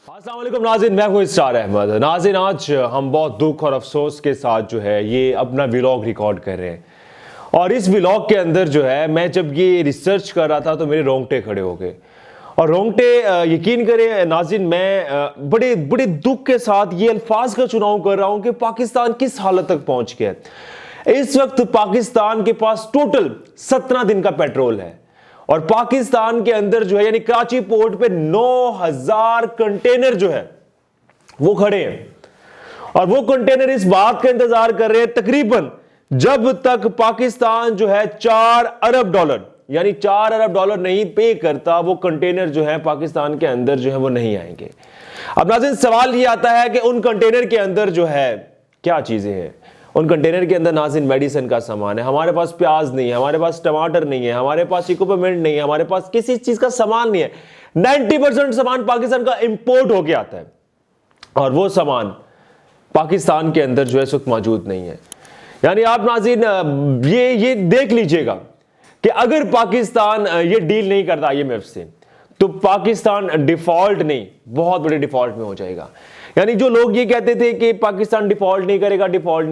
अस्सलाम वालेकुम नाज़रीन, मैं हूं इस्तार अहमद। नाज़रीन, आज हम बहुत दुख और अफसोस के साथ जो है ये अपना व्लॉग रिकॉर्ड कर रहे हैं। और इस व्लॉग के अंदर जो है मैं जब ये रिसर्च कर रहा था तो मेरे रोंगटे खड़े हो गए। और रोंगटे यकीन करें नाज़रीन, मैं बड़े बड़े दुख के साथ ये अल्फाज का चुनाव कर रहा हूं कि पाकिस्तान किस हालत तक पहुंच गया। इस वक्त पाकिस्तान के पास टोटल 17 दिन का पेट्रोल है और पाकिस्तान के अंदर जो है यानी कराची पोर्ट पे 9000 कंटेनर जो है वो खड़े हैं। और वो कंटेनर इस बात का इंतजार कर रहे हैं तकरीबन जब तक पाकिस्तान जो है 4 अरब डॉलर यानी 4 अरब डॉलर नहीं पे करता, वो कंटेनर जो है पाकिस्तान के अंदर जो है वो नहीं आएंगे। अब नाज़रीन, सवाल ये आता है कि उन कंटेनर के अंदर जो है क्या चीजें हैं। उन कंटेनर के अंदर नाज़रीन मेडिसिन का सामान है। हमारे पास प्याज नहीं है, हमारे पास टमाटर नहीं है, हमारे पास इक्विपमेंट नहीं है, हमारे पास किसी चीज का सामान नहीं है। 90% सामान पाकिस्तान का इंपोर्ट होके आता है और वो सामान पाकिस्तान के अंदर जो है इस वक्त मौजूद नहीं है। यानी आप नाज़रीन ये देख लीजिएगा कि अगर पाकिस्तान ये डील नहीं करता IMF से तो पाकिस्तान डिफॉल्ट नहीं, बहुत बड़े डिफॉल्ट में हो जाएगा। यानी जो लोग ये कहते थे कि पाकिस्तान डिफॉल्ट नहीं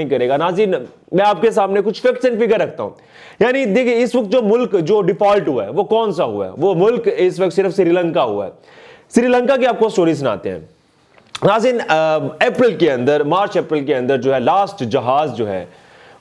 करेगा, नाज़रीन मैं आपके सामने कुछ फैक्ट्स एंड फिगर रखता हूं। यानी देखिए, इस वक्त जो मुल्क जो डिफॉल्ट हुआ है वो कौन सा हुआ है? वो मुल्क इस वक्त सिर्फ श्रीलंका हुआ है। श्रीलंका की आपको स्टोरी सुनाते हैं नाज़रीन। मार्च अप्रैल के अंदर जो है लास्ट जहाज जो है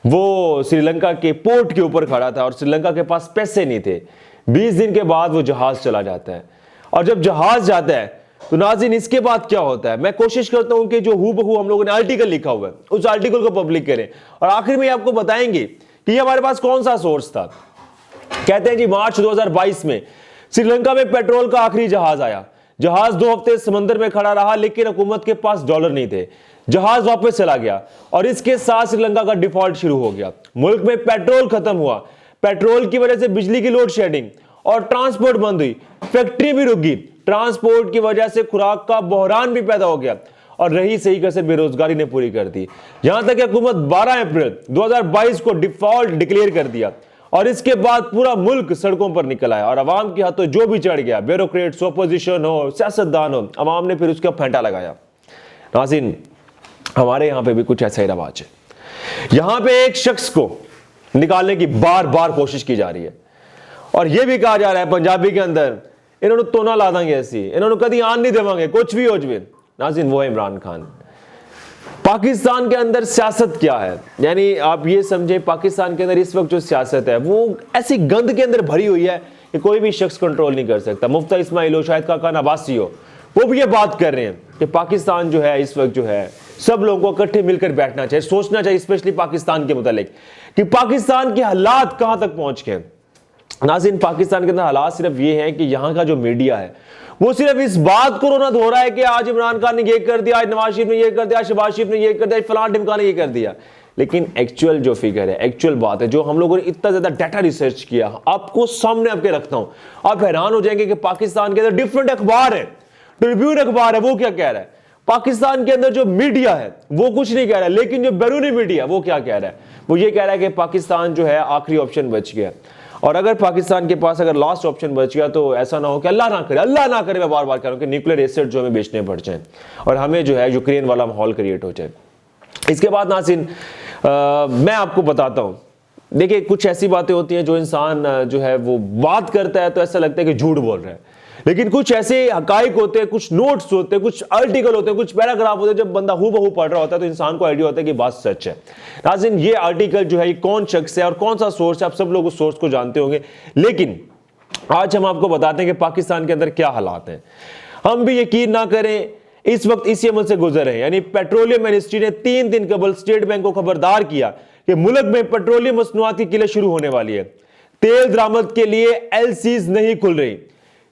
वो श्रीलंका के पोर्ट के ऊपर खड़ा था और श्रीलंका के पास पैसे नहीं थे। 20 दिन के बाद वो जहाज चला जाता है और जब जहाज जाता है तो नाज़रीन इसके बाद क्या होता है, मैं कोशिश करता हूं कि जो हूबहू हम लोगों ने आर्टिकल लिखा हुआ है उस आर्टिकल को पब्लिक करें और आखिर में आपको बताएंगे कि ये हमारे पास कौन सा सोर्स था। कहते हैं जी मार्च 2022 में श्रीलंका में पेट्रोल का आखिरी जहाज आया। जहाज 2 हफ्ते समंदर में खड़ा रहा लेकिन हुकूमत के पास डॉलर नहीं थे। जहाज वापस चला गया और इसके साथ श्रीलंका का डिफॉल्ट शुरू हो गया। मुल्क में पेट्रोल खत्म हुआ। पेट्रोल की वजह से बिजली की लोड शेडिंग और ट्रांसपोर्ट बंद हुई, फैक्ट्री भी रुक गई। ट्रांसपोर्ट की वजह से खुराक का बहरान भी पैदा हो गया और रही सही कसर बेरोजगारी ने पूरी कर दी। यहां तक हुकूमत 12 अप्रैल 2022 को डिफॉल्ट डिक्लेयर कर दिया और इसके बाद पूरा मुल्क सड़कों पर निकल आया और अवाम के हाथों जो भी चढ़ गया, ब्यूरोक्रेट्स, अपोजिशन हो, सियासतदान हो, अवाम ने फिर उसका फेंटा लगाया। नाज़रीन, हमारे यहां पे भी कुछ ऐसा ही रवाज है। यहां पे एक शख्स को निकालने की बार बार कोशिश की जा रही है और यह भी कहा जा रहा है पंजाबी के अंदर, इन्होंने तो ना ला देंगे ऐसी, इन्होंने कभी आन नहीं देवांगे, कुछ भी हो जाए। नाज़रीन, वो है इमरान खान। पाकिस्तान के अंदर सियासत क्या है, यानी आप ये समझे पाकिस्तान के अंदर इस वक्त जो सियासत है वो ऐसी गंद के अंदर भरी हुई है कि कोई भी शख्स कंट्रोल नहीं कर सकता। मुफ्ता इस्माइल हो, शाहिद खान अब्बासी हो, वो भी ये बात कर रहे हैं कि पाकिस्तान जो है इस वक्त जो है सब लोगों को इकट्ठे मिलकर बैठना चाहिए, सोचना चाहिए स्पेशली पाकिस्तान के मुतालिक कि पाकिस्तान के हालात कहां तक पहुंच गए। नाज़रीन, पाकिस्तान के अंदर हालात सिर्फ ये हैं कि यहां का जो मीडिया है वो सिर्फ इस बात को रोना धो रहा है कि आज इमरान खान ने ये कर दिया, आज नवाज शरीफ ने ये कर दिया, शहबाज शरीफ ने ये कर दिया, फलां ढिमका ने ये कर दिया। लेकिन एक्चुअल जो फिगर है, एक्चुअल बात है, जो हम लोगों ने इतना ज्यादा डाटा रिसर्च किया, आपको सामने आपके रखता हूं, आप हैरान हो जाएंगे कि पाकिस्तान के अंदर डिफरेंट अखबार है, ट्रिब्यून अखबार है, वो क्या कह रहा है। पाकिस्तान के अंदर जो मीडिया है वो कुछ नहीं कह रहा है, लेकिन जो बैरूनी मीडिया वो क्या कह रहा है, वो ये कह रहा है कि पाकिस्तान जो है आखिरी ऑप्शन बच गया। और अगर पाकिस्तान के पास अगर लास्ट ऑप्शन बच गया तो ऐसा ना हो कि अल्लाह ना करे, मैं बार बार कह रहा हूं कि न्यूक्लियर एसेट जो हमें बेचने पड़ जाए और हमें जो है यूक्रेन वाला माहौल क्रिएट हो जाए। इसके बाद नाज़रीन मैं आपको बताता हूं, देखिए कुछ ऐसी बातें होती हैं जो इंसान जो है वो बात करता है तो ऐसा लगता है कि झूठ बोल रहा है, लेकिन कुछ ऐसे हकाइक होते हैं, कुछ नोट्स होते हैं, कुछ आर्टिकल होते हैं, कुछ पैराग्राफ होते हैं, जब बंदा हूबहू पढ़ रहा होता है तो इंसान को आइडिया होता है कि बात सच है। नाज़रीन, ये आर्टिकल जो है ये कौन शख्स है और कौन सा सोर्स है, आप सब लोग उस सोर्स को जानते होंगे, लेकिन आज हम आपको बताते हैं कि पाकिस्तान के अंदर क्या हालात हैं। हम भी यकीन ना करें, इस वक्त इसी अमल से गुजर रहे हैं। यानी पेट्रोलियम मिनिस्ट्री ने 3 दिन कबल स्टेट बैंक को खबरदार किया कि मुल्क में पेट्रोलियम मसनूआत की किल्लत शुरू होने वाली है। तेल दरामद के लिए LCs नहीं खुल रही।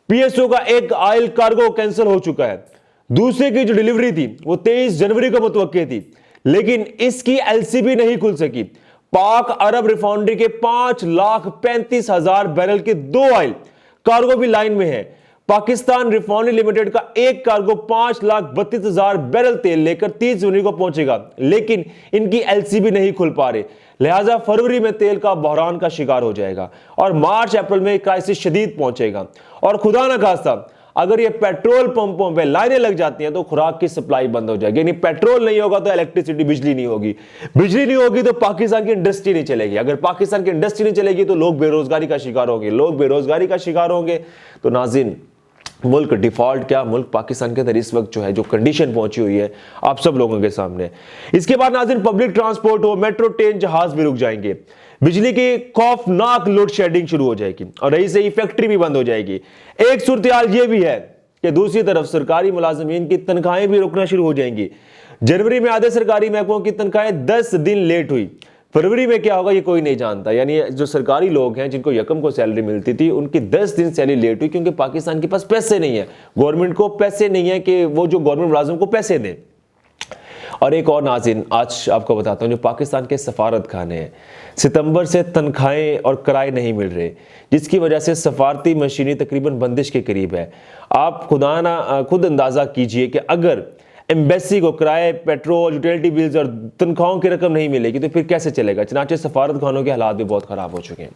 PSO का एक ऑयल कार्गो कैंसिल हो चुका है। दूसरे की जो डिलीवरी थी वो 23 जनवरी को मुतवक्के थी, लेकिन इसकी LC भी नहीं खुल सकी। पाक अरब रिफाइनरी के 5,35,000 बैरल के 2 ऑयल कार्गो भी लाइन में है। पाकिस्तान रिफाइनरी लिमिटेड का एक कार्गो 5,32,000 बैरल तेल लेकर 30 जनवरी को पहुंचेगा, लेकिन इनकी LC भी नहीं खुल पा रही। लिहाजा फरवरी में तेल का बहरान का शिकार हो जाएगा और मार्च अप्रैल में क्राइसिस शदीद पहुंचेगा। और खुदा न खास्ता अगर ये पेट्रोल पंपों पे लाइनें लग जाती हैं तो खुराक की सप्लाई बंद हो जाएगी। यानी पेट्रोल नहीं होगा तो इलेक्ट्रिसिटी, बिजली नहीं होगी, बिजली नहीं होगी तो पाकिस्तान की इंडस्ट्री नहीं चलेगी, अगर पाकिस्तान की इंडस्ट्री नहीं चलेगी तो लोग बेरोजगारी का शिकार होंगे, लोग बेरोजगारी का शिकार होंगे तो नाज़रीन मुल्क डिफॉल्ट क्या, मुल्क पाकिस्तान के अंदर इस वक्त जो है जो कंडीशन पहुंची हुई है आप सब लोगों के सामने। इसके बाद नाज़रीन पब्लिक ट्रांसपोर्ट हो, मेट्रो, ट्रेन, जहाज भी रुक जाएंगे, बिजली की खौफनाक लोड शेडिंग शुरू हो जाएगी और रही से ही फैक्ट्री भी बंद हो जाएगी। एक सूरत हाल यह भी है कि दूसरी तरफ सरकारी मुलाजमीन की तनख्वाहें भी रुकना शुरू हो जाएंगी। जनवरी में आधे सरकारी महकमों की तनख्वाहें 10 दिन लेट हुई, फरवरी में क्या होगा ये कोई नहीं जानता। यानी जो सरकारी लोग हैं जिनको यकम को सैलरी मिलती थी उनकी 10 दिन सैलरी लेट हुई क्योंकि पाकिस्तान के पास पैसे नहीं है, गवर्नमेंट को पैसे नहीं है कि वो जो गवर्नमेंट मुलाजिम को पैसे दें। और एक और नाज़रीन आज आपको बताता हूँ, जो पाकिस्तान के सफारत खाने हैं सितंबर से तनख्वाहें और किराए नहीं मिल रहे, जिसकी वजह से सफारती मशीनरी तकरीबन बंदिश के करीब है। आप खुद अंदाज़ा कीजिए कि अगर एम्बेसी को किराए, पेट्रोल, यूटिलिटी बिल्स और तनख्वाहों की रकम नहीं मिलेगी तो फिर कैसे चलेगा। चनाचे सफारत खानों के हालात भी बहुत ख़राब हो चुके हैं।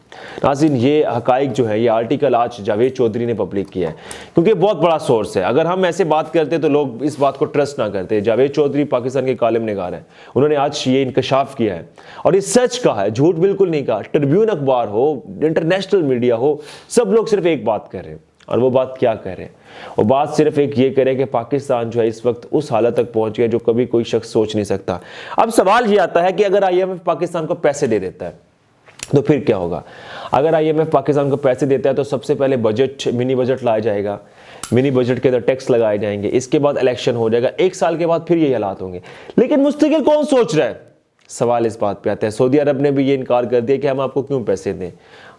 नाज़रीन ये हकाइक जो है, ये आर्टिकल आज जावेद चौधरी ने पब्लिक किया है क्योंकि बहुत बड़ा सोर्स है। अगर हम ऐसे बात करते तो लोग इस बात को ट्रस्ट ना करते। जावेद चौधरी पाकिस्तान के कालिम निगार हैं, उन्होंने आज ये इंकशाफ किया है और ये सच कहा है, झूठ बिल्कुल नहीं कहा। ट्रिब्यून अखबार हो, इंटरनेशनल मीडिया हो, सब लोग सिर्फ एक बात कर रहे हैं और वो बात क्या कह रहे हैं, वो बात सिर्फ एक ये करे कि पाकिस्तान जो है इस वक्त उस हालत तक पहुंच गया जो कभी कोई शख्स सोच नहीं सकता। अब सवाल ये आता है कि अगर IMF पाकिस्तान को पैसे दे देता है तो फिर क्या होगा। अगर IMF पाकिस्तान को पैसे देता है तो सबसे पहले बजट, मिनी बजट लाया जाएगा, मिनी बजट के अंदर टैक्स लगाए जाएंगे, इसके बाद इलेक्शन हो जाएगा, 1 साल के बाद फिर ये हालात होंगे। लेकिन मुस्तकिल कौन सोच रहा है, सवाल इस बात पे आता है। सऊदी अरब ने भी ये इनकार कर दिया कि हम आपको क्यों पैसे दें,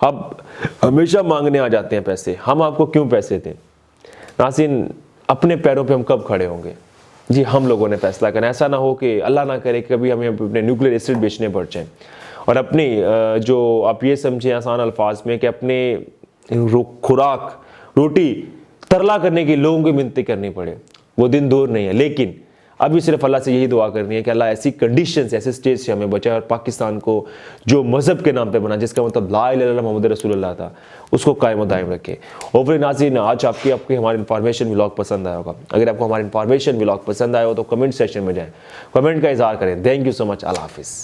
अब हमेशा मांगने आ जाते हैं पैसे, हम आपको क्यों पैसे दें। नाज़रीन अपने पैरों पे हम कब खड़े होंगे जी, हम लोगों ने फैसला करना। ऐसा ना हो कि अल्लाह ना करे कभी हमें अपने न्यूक्लियर एसिड बेचने पड़ जाए और अपनी जो आप ये समझें आसान अल्फाज में कि अपने खुराक, रोटी तरला करने की लोगों की मिन्नतें करनी पड़े, वो दिन दूर नहीं है। लेकिन अभी सिर्फ अल्लाह से यही दुआ करनी है कि अल्लाह ऐसी कंडीशन से, ऐसे स्टेज से हमें बचाए और पाकिस्तान को जो मज़हब के नाम पे बना, जिसका मतलब ला इलाहा इल्लल्लाह मुहम्मद रसूलुल्लाह था, उसको कायम दायम रखे। ओवरी नाज़रीन आज आपकी हमारी इन्फॉर्मेशन व्लॉग पसंद आया होगा। अगर आपको हमारी इन्फॉर्मेशन व्लॉग पसंद आया हो तो कमेंट सेक्शन में जाएँ, कमेंट का इज़हार करें। थैंक यू सो मच, अल्लाह हाफिज़।